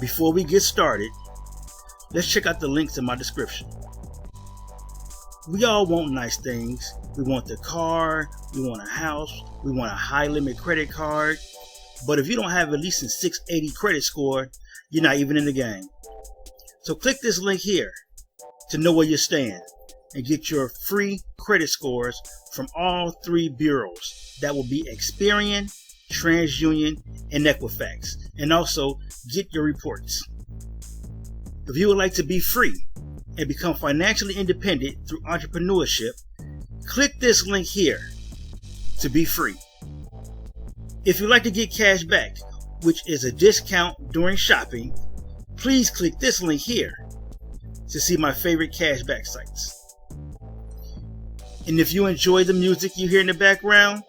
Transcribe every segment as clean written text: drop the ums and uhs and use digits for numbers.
before we get started, let's check out the links in my description. We all want nice things. We want the car, we want a house, we want a high limit credit card. But if you don't have at least a 680 credit score, you're not even in the game. So click this link here to know where you stand and get your free credit scores from all three bureaus. That will be Experian, TransUnion, and Equifax. And also get your reports. If you would like to be free and become financially independent through entrepreneurship, click this link here to be free. If you'd like to get cash back, which is a discount during shopping, please click this link here to see my favorite cashback sites. And if you enjoy the music you hear in the background,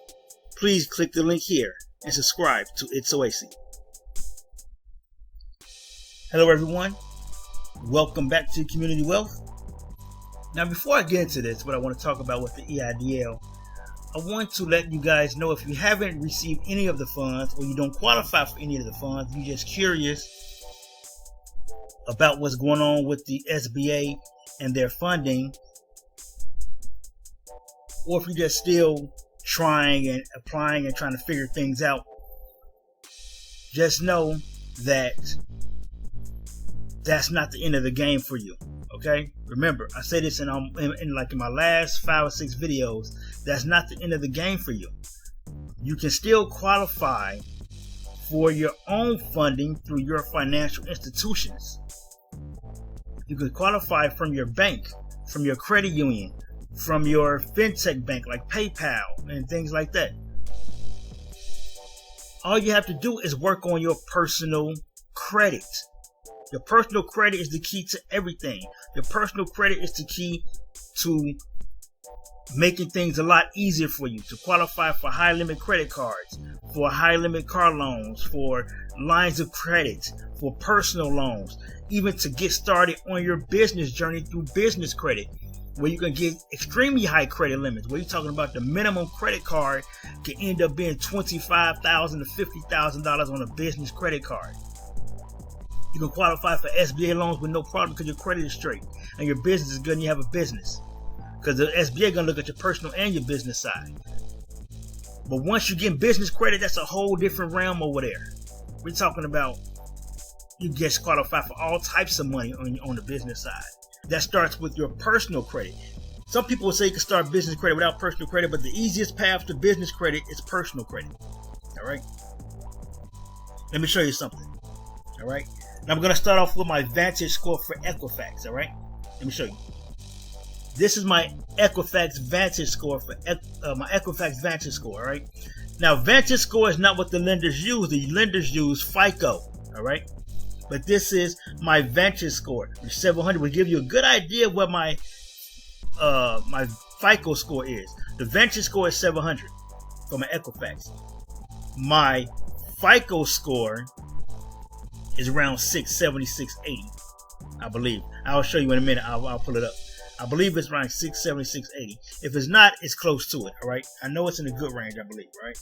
please click the link here and subscribe to It's Oasis. Hello everyone, welcome back to Community Wealth. Now before I get into this, what I want to talk about with the EIDL, I want to let you guys know if you haven't received any of the funds or you don't qualify for any of the funds, you're just curious about what's going on with the SBA and their funding, or if you're just still trying and applying and trying to figure things out, just know that that's not the end of the game for you. Okay, remember, I say this in my last 5 or 6 videos. That's not the end of the game for you. You can still qualify for your own funding through your financial institutions. You can qualify from your bank, from your credit union, from your fintech bank like PayPal and things like that. All you have to do is work on your personal credit. Your personal credit is the key to everything. Your personal credit is the key to making things a lot easier for you to qualify for high limit credit cards, for high limit car loans, for lines of credit, for personal loans, even to get started on your business journey through business credit, where you can get extremely high credit limits, where you're talking about the minimum credit card can end up being $25,000 to $50,000 on a business credit card. You can qualify for Sba Loans with no problem because your credit is straight and your business is good and you have a business. Because the SBA is going to look at your personal and your business side. But once you get business credit, that's a whole different realm over there. We're talking about you get qualified for all types of money on the business side. That starts with your personal credit. Some people will say you can start business credit without personal credit, but the easiest path to business credit is personal credit. All right? Let me show you something. All right? Now I'm going to start off with my Vantage score for Equifax. All right? Let me show you. This is my Equifax Vantage score for my Equifax Vantage score. All right. Now Vantage score is not what the lenders use. The lenders use FICO. All right. But this is my Vantage score. 700 will give you a good idea of what my FICO score is. The Vantage score is 700 for my Equifax. My FICO score is around 670, 680, I believe. I'll show you in a minute. I'll pull it up. I believe it's around 670, 680. If it's not, it's close to it. All right. I know it's in a good range, I believe. Right.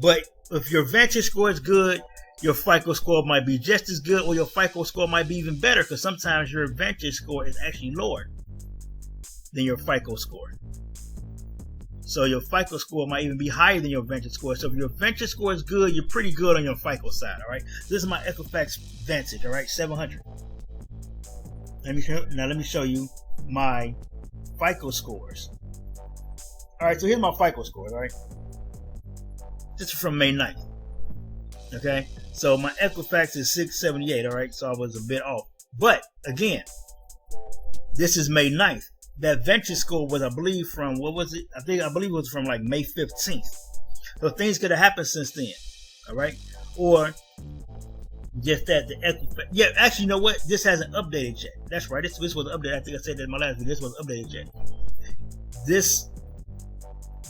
But if your Vantage score is good, your FICO score might be just as good, or your FICO score might be even better, because sometimes your Vantage score is actually lower than your FICO score. So your FICO score might even be higher than your Vantage score. So if your Vantage score is good, you're pretty good on your FICO side. All right. This is my Equifax Vantage. All right. 700. Let me show you my FICO scores. All right. So here's my FICO scores. All right. This is from May 9th. Okay. So my Equifax is 678. All right. So I was a bit off. But again, this is May 9th. That Vantage score was, I believe, from, what was it? I believe it was from like May 15th. So things could have happened since then. All right. Or just that the Equifax. Yeah, actually, you know what? This hasn't updated yet. That's right. This was updated. I think I said that in my last video. This was updated yet. This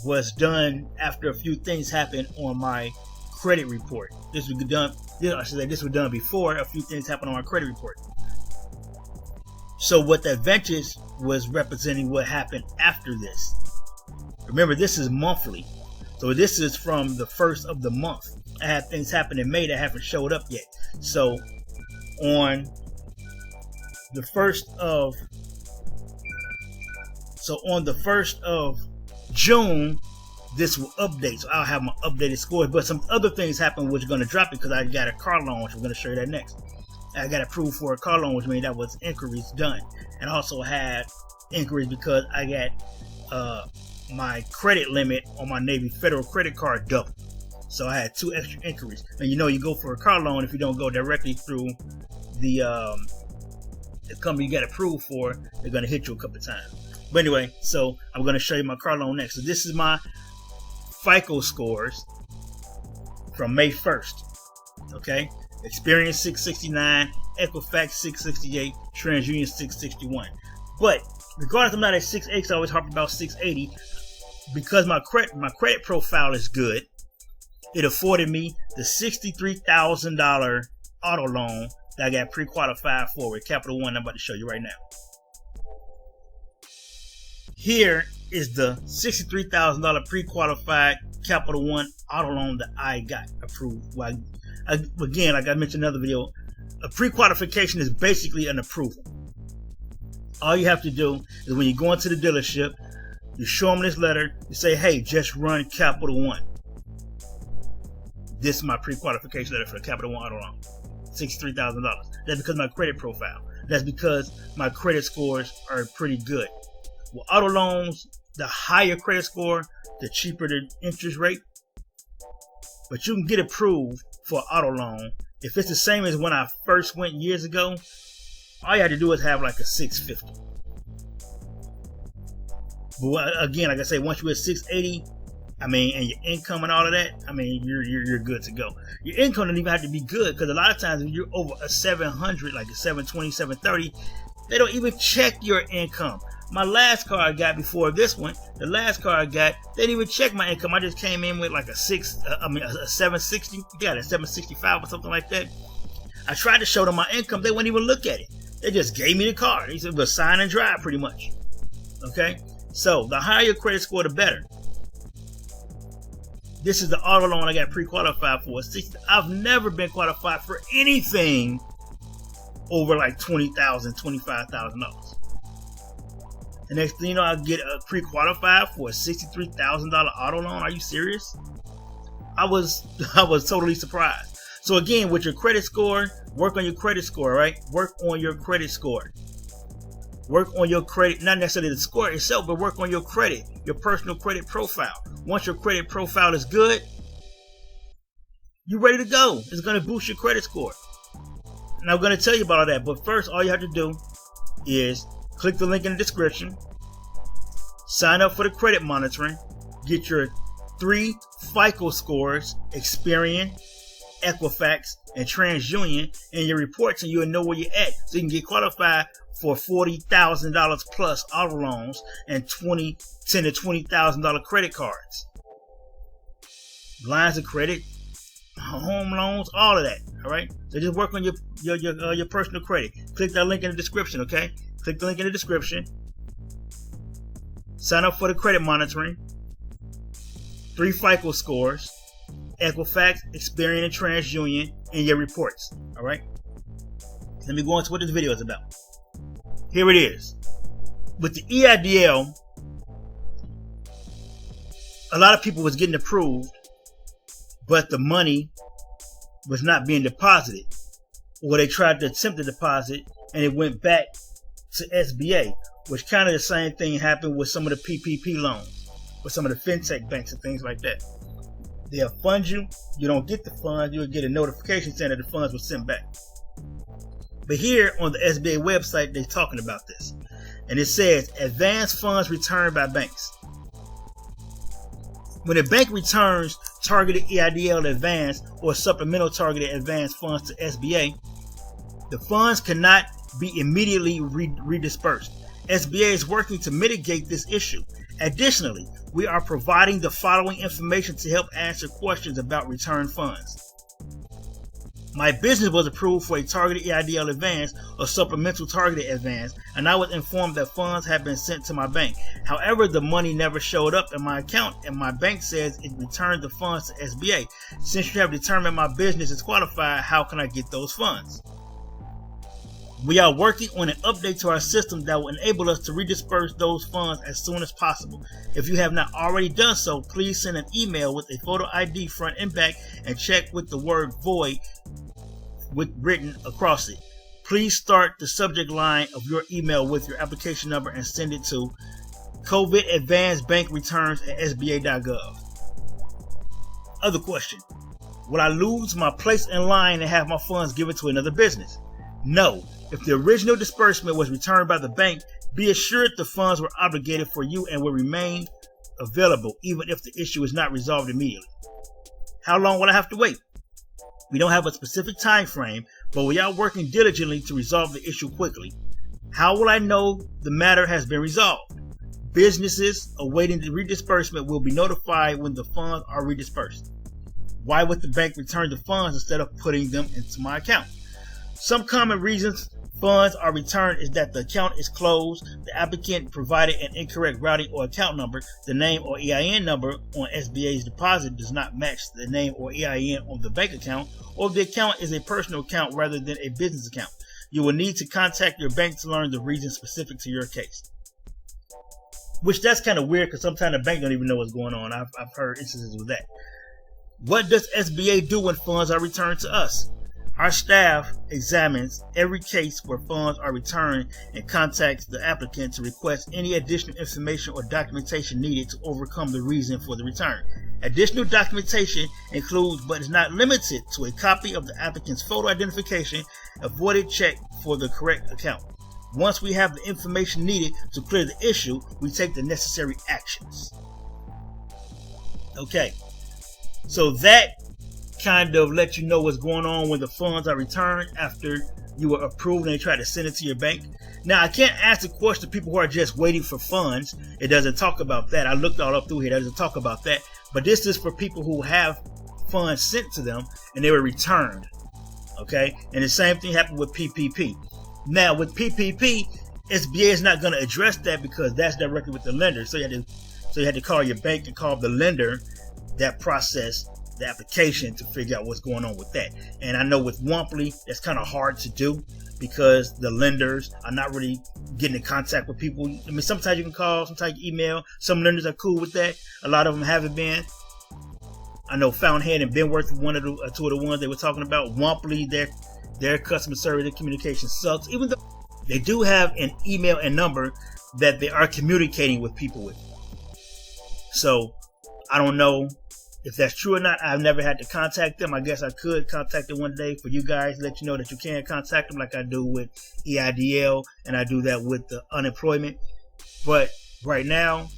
was done after a few things happened on my credit report. This was done. I should say this was done before a few things happened on my credit report. So what that Vantage was representing what happened after this. Remember, this is monthly. So this is from the 1st of the month. I had things happen in May that haven't showed up yet. So on the 1st of June, this will update. So I'll have my updated scores. But some other things happen which are going to drop it because I got a car loan, which I'm going to show you that next. I got approved for a car loan, which means that was inquiries done. And I also had inquiries because I got my credit limit on my Navy Federal credit card doubled. So I had 2 extra inquiries. And you know, you go for a car loan if you don't go directly through the company you got approved for, they're going to hit you a couple of times. But anyway, so I'm going to show you my car loan next. So this is my FICO scores from May 1st. Okay, Experian 669, Equifax 668, TransUnion 661. But regardless, I'm not at 680. So I always harp about 680 because my credit profile is good. It afforded me the $63,000 auto loan that I got pre-qualified for with Capital One. I'm about to show you right now. Here is the $63,000 pre-qualified Capital One auto loan that I got approved. Well, again, like I mentioned in another video, a pre-qualification is basically an approval. All you have to do is when you go into the dealership, you show them this letter, you say, hey, just run Capital One. This is my pre-qualification letter for the Capital One auto loan. $63,000. That's because of my credit profile. That's because my credit scores are pretty good. With auto loans, the higher credit score, the cheaper the interest rate. But you can get approved for an auto loan. If it's the same as when I first went years ago, all you have to do is have like a 650. But again, like I say, once you're at 680, and your income and all of that, you're good to go. Your income doesn't even have to be good because a lot of times when you're over a 700, like a 720, 730, they don't even check your income. My last car I got before this one, the last car I got, they didn't even check my income. I just came in with like a 760, yeah, a 765 or something like that. I tried to show them my income, they wouldn't even look at it. They just gave me the car. They said, well, sign and drive pretty much. Okay, so the higher your credit score, the better. This is the auto loan I got pre-qualified for. I've never been qualified for anything over like $20,000, $25,000. The next thing you know, I get pre-qualified for a $63,000 auto loan. Are you serious? I was totally surprised. So again, with your credit score, work on your credit score, right? Work on your credit score. Work on your credit, not necessarily the score itself, but work on your credit, your personal credit profile. Once your credit profile is good, you're ready to go. It's going to boost your credit score. And I'm going to tell you about all that. But first, all you have to do is click the link in the description, sign up for the credit monitoring, get your 3 FICO scores, Experian, Equifax, and TransUnion, and your reports, and you'll know where you're at. So you can get qualified for $40,000 plus auto loans and $10,000 to $20,000 credit cards, lines of credit, home loans, all of that. All right. So just work on your personal credit. Click that link in the description. Okay. Click the link in the description. Sign up for the credit monitoring. 3 FICO scores, Equifax, Experian, and TransUnion, and your reports. All right. Let me go into what this video is about. Here it is. With the EIDL, a lot of people was getting approved, but the money was not being deposited. Or they tried to attempt to deposit, and it went back to SBA, which kind of the same thing happened with some of the PPP loans, with some of the fintech banks and things like that. They'll fund you, you don't get the funds, you'll get a notification saying that the funds were sent back. But here on the SBA website, they're talking about this. And it says, advance funds returned by banks. When a bank returns targeted EIDL advance or supplemental targeted advance funds to SBA, the funds cannot be immediately redispersed. SBA is working to mitigate this issue. Additionally, we are providing the following information to help answer questions about returned funds. My business was approved for a targeted EIDL advance or supplemental targeted advance, and I was informed that funds had been sent to my bank. However, the money never showed up in my account, and my bank says it returned the funds to SBA. Since you have determined my business is qualified, how can I get those funds? We are working on an update to our system that will enable us to redisperse those funds as soon as possible. If you have not already done so, please send an email with a photo ID front and back and check with the word void written across it. Please start the subject line of your email with your application number and send it to COVID Advanced Bank Returns at SBA.gov. Other question: will I lose my place in line and have my funds given to another business? No. If the original disbursement was returned by the bank, be assured the funds were obligated for you and will remain available even if the issue is not resolved immediately. How long will I have to wait? We don't have a specific time frame, but we are working diligently to resolve the issue quickly. How will I know the matter has been resolved? Businesses awaiting the redisbursement will be notified when the funds are redispersed. Why would the bank return the funds instead of putting them into my account? Some common reasons funds are returned is that the account is closed, the applicant provided an incorrect routing or account number, the name or EIN number on SBA's deposit does not match the name or EIN on the bank account, or the account is a personal account rather than a business account. You will need to contact your bank to learn the reason specific to your case. Which that's kind of weird because sometimes the bank don't even know what's going on. I've heard instances with that. What does SBA do when funds are returned to us? Our staff examines every case where funds are returned and contacts the applicant to request any additional information or documentation needed to overcome the reason for the return. Additional documentation includes, but is not limited to, a copy of the applicant's photo identification, a voided check for the correct account. Once we have the information needed to clear the issue, we take the necessary actions. Okay, so that kind of let you know what's going on when the funds are returned after you were approved and they try to send it to your bank. Now, I can't ask the question to people who are just waiting for funds. It doesn't talk about that. I looked all up through here. It doesn't talk about that. But this is for people who have funds sent to them and they were returned. Okay? And the same thing happened with PPP. Now, with PPP, SBA is not going to address that because that's directly with the lender. So you had to call your bank and call the lender that processed the application to figure out what's going on with that. And I know with Womply, that's kind of hard to do because the lenders are not really getting in contact with people. I mean, sometimes you can call, sometimes you email. Some lenders are cool with that. A lot of them haven't been. I know Fountainhead and Benworth, one of the two of the ones they were talking about. Womply, their customer service, their communication sucks. Even though they do have an email and number that they are communicating with people with. So I don't know if that's true or not. I've never had to contact them. I guess I could contact them one day for you guys, let you know that you can contact them like I do with EIDL and I do that with the unemployment. But right now,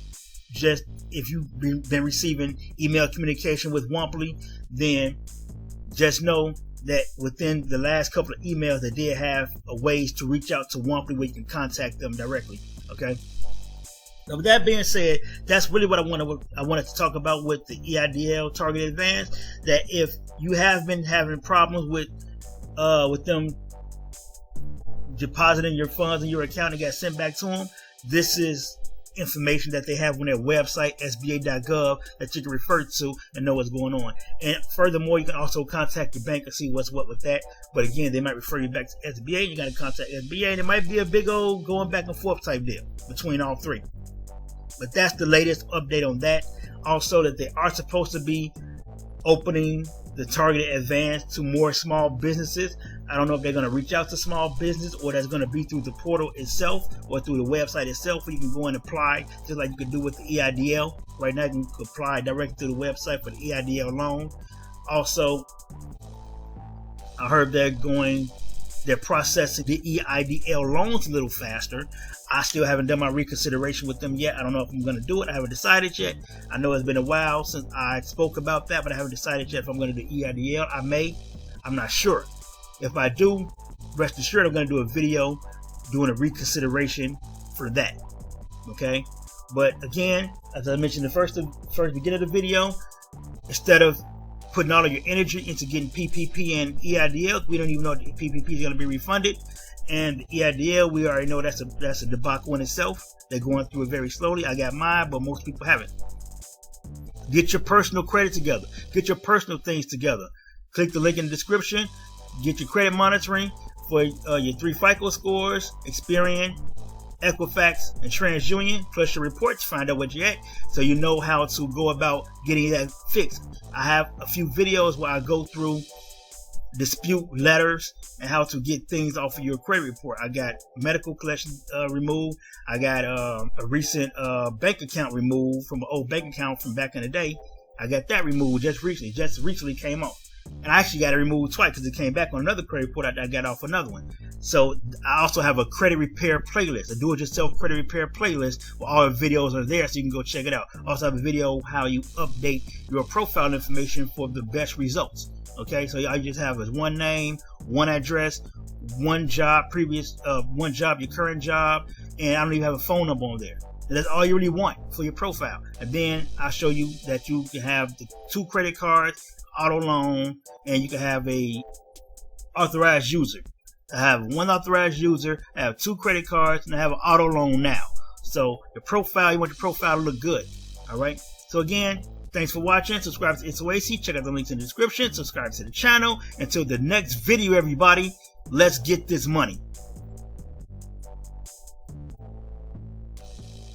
just if you've been receiving email communication with Womply, then just know that within the last couple of emails, they did have ways to reach out to Womply where you can contact them directly. Okay. Now, with that being said, that's really what I wanted to talk about with the EIDL Target Advance. That if you have been having problems with them depositing your funds in your account and got sent back to them, this is information that they have on their website, sba.gov, that you can refer to and know what's going on. And furthermore, you can also contact your bank and see what's what with that. But again, they might refer you back to SBA, and you got to contact SBA, and it might be a big old going back and forth type deal between all three. But that's the latest update on that. Also, that they are supposed to be opening the targeted advance to more small businesses. I don't know if they're going to reach out to small business or that's going to be through the portal itself or through the website itself where you can go and apply just like you could do with the EIDL. Right now, you can apply directly to the website for the EIDL loan. Also, I heard they're processing the EIDL loans a little faster. I still haven't done my reconsideration with them yet. I don't know if I'm going to do it. I haven't decided yet. I know it's been a while since I spoke about that, but I haven't decided yet if I'm going to do EIDL. I may. I'm not sure. If I do, rest assured I'm going to do a video doing a reconsideration for that. Okay? But again, as I mentioned in the first beginning of the video, instead of putting all of your energy into getting PPP and EIDL. We don't even know if the PPP is going to be refunded. And the EIDL, we already know that's a debacle in itself. They're going through it very slowly. I got mine, but most people haven't. Get your personal credit together. Get your personal things together. Click the link in the description. Get your credit monitoring for your 3 FICO scores, Experian, Equifax, and TransUnion, plus your reports. Find out what you're at so you know how to go about getting that fixed. I have a few videos where I go through dispute letters and how to get things off of your credit report. I got medical collection removed. I got a recent bank account removed from an old bank account from back in the day. I got that removed just recently came off. And I actually got it removed twice because it came back on another credit report I got off another one. So I also have a credit repair playlist, a do-it-yourself credit repair playlist where all the videos are there so you can go check it out. I also have a video how you update your profile information for the best results. Okay, so all you just have is one name, one address, one job, your current job, and I don't even have a phone number on there. And that's all you really want for your profile. And then I'll show you that you can have the 2 credit cards, auto loan, and you can have a authorized user. I have 1 authorized user, I have 2 credit cards, and I have an auto loan now. So your profile, you want your profile to look good. Alright? So again, thanks for watching. Subscribe to It's Oasis. Check out the links in the description. Subscribe to the channel. Until the next video, everybody, let's get this money.